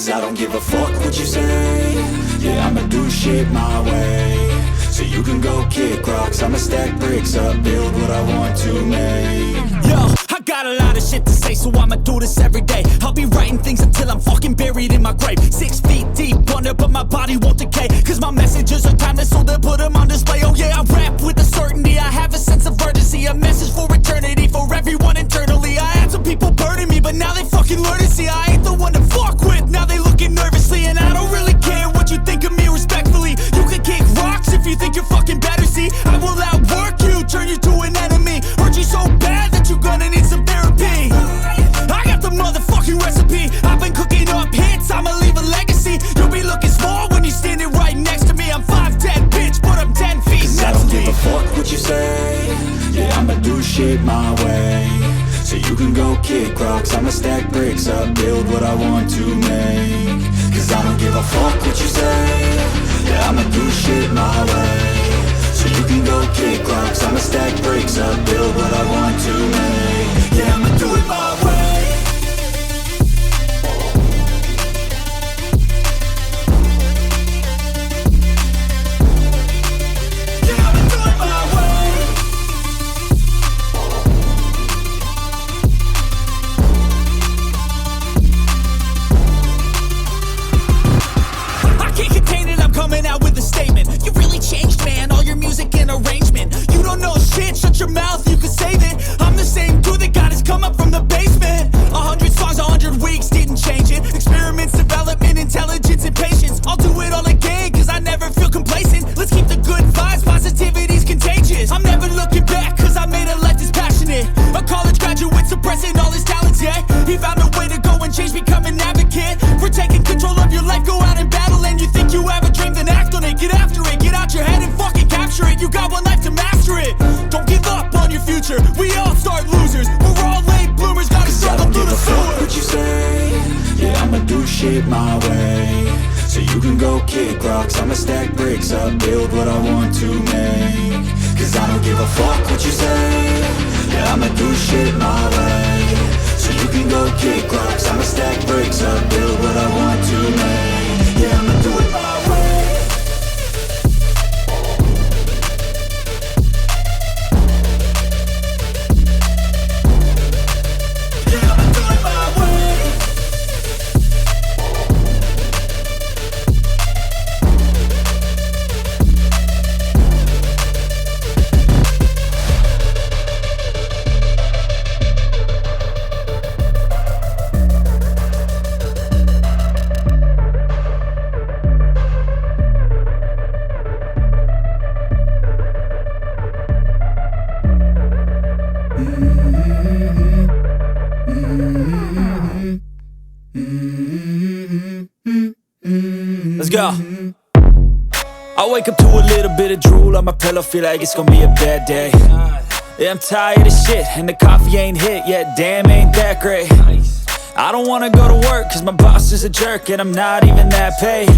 Cause I don't give a fuck what you say. Yeah, I'ma do shit my way. So you can go kick rocks, I'ma stack bricks up, build what I want to make. Yo, I got a lot of shit to say, so I'ma do this every day. I'll be writing things until I'm fucking buried in my grave. 6 feet deep under, but my body won't decay. Cause my messages are timeless, so they'll put them on display. Oh yeah, I rap with a certainty, I have a sense of urgency. A message for eternity, for everyone internally. I had some people burning me, but now they fucking learn to see I ain't the one to fuck with, now they looking nervously. And I don't really care what you think of me, respectfully. You can kick rocks if you think you're fucking better, see. I will outwork you, turn you to an enemy. Hurt you so bad that you're gonna need some therapy. I got the motherfucking recipe. I've been cooking up hits, I'ma leave a legacy. You'll be looking small when you're standing right next to me. I'm 5'10", bitch, but I'm 10 feet. Cause I don't give a fuck what you say. Yeah, I'ma do shit my way. So you can go kick rocks, I'ma stack bricks up, build what I want to make. Cause I don't give a fuck what you say. Yeah, I'ma do shit my way. So you can go kick rocks, I'ma stack bricks up, build what I want to make. Yeah, I'ma do it my way. Music and arrangement. You don't know shit, shut your mouth, you can save it. I'm the same dude that got his come up from the basement. 100 songs, 100 weeks, didn't change it. Experiments, development, intelligence, and patience. I'll do it all again, cause I never feel complacent. Let's keep the good vibes, positivity's contagious. I'm never looking back, cause I made a life that's passionate. A college graduate suppressing all his talents, yeah. He found a way to go and change, become an advocate. For taking control of your life, go out and battle. And you think you have a dream, then act on it. Get after it, get out your head and fucking capture it. You got one life to master it. Don't give up on your future. We all start losers. We're all late bloomers. Gotta struggle through the sewer. What you say? Yeah, I'ma do shit my way. So you can go kick rocks, I'ma stack bricks up, build what I want to make. Cause I don't give a fuck what you say. Yeah, I'ma do shit my way. So you can go kick rocks, I'ma stack bricks up, build what I want to make. Yeah, I'ma do it my way. Let's go. I wake up to a little bit of drool on my pillow, feel like it's gonna be a bad day. Yeah, I'm tired of shit, and the coffee ain't hit yet, damn, ain't that great. I don't wanna go to work, cause my boss is a jerk, and I'm not even that paid.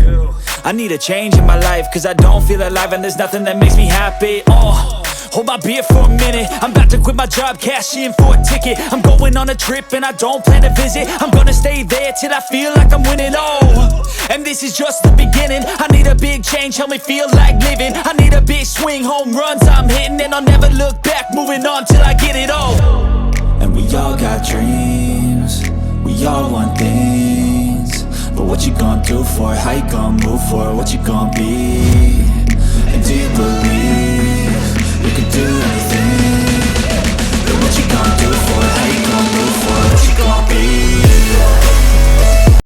I need a change in my life, cause I don't feel alive, and there's nothing that makes me happy. Hold my beer for a minute. I'm about to quit my job, cash in for a ticket. I'm going on a trip and I don't plan to visit. I'm gonna stay there till I feel like I'm winning. Oh, and this is just the beginning. I need a big change, help me feel like living. I need a big swing, home runs I'm hitting. And I'll never look back, moving on till I get it all. And we all got dreams, we all want things. But what you gonna do for it? How you gonna move for it? What you gonna be?